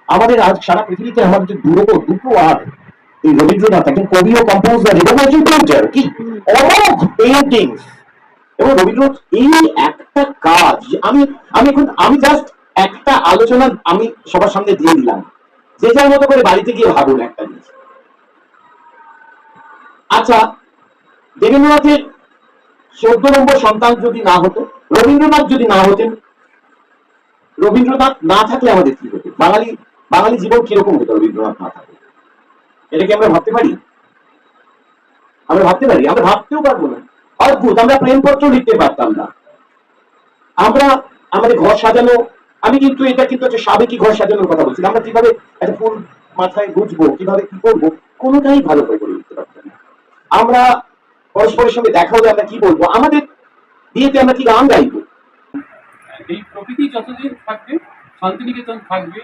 আমাদের আজ সারা পৃথিবীতে আমাদের যে দুটো আর এই রবীন্দ্রনাথ একজন কবি ও কম্পোজার এবং একজন পেইন্টার, কি অমোঘ পেইন্টিংস। এবং রবীন্দ্রনাথ এই একটা কাজ, আমি আমি এখন আমি জাস্ট একটা আলোচনা আমি সবার সামনে দিয়ে দিলাম, যে যার মতো করে বাড়িতে গিয়ে ভাবুন একটা জিনিস। আচ্ছা, দেবেন্দ্রনাথের 14 নম্বর সন্তান যদি না হতো, রবীন্দ্রনাথ যদি না হতেন, রবীন্দ্রনাথ না থাকলে আমাদের কি হতো, বাঙালি বাঙালি জীবন কিরকম হতো রবীন্দ্রনাথ না থাকলে? এটা কি আমরা ভাবতে পারি? আমরা ভাবতে পারি? আমরা ভাবতেও পারবো না। অদ্ভুত, আমরা প্রেমপত্র লিখতে পারতাম না। আমরা আমাদের ঘর সাজানো, আমি কিন্তু এটা কিন্তু একটা সাবেকি ঘর সাজানোর কথা বলছি, আমরা কিভাবে একটা ফুল মাথায় গুজবো, কিভাবে কি করবো, কোনোটাই ভালো করে করে লিখতে পারতাম না। আমরা পরস্পরের সঙ্গে দেখা হলে আমরা কি বলবো, আমাদের বিয়েতে আমরা কি গান গাইবো। এই প্রকৃতি যতদিন থাকবে শান্তিনিকেতন থাকবে।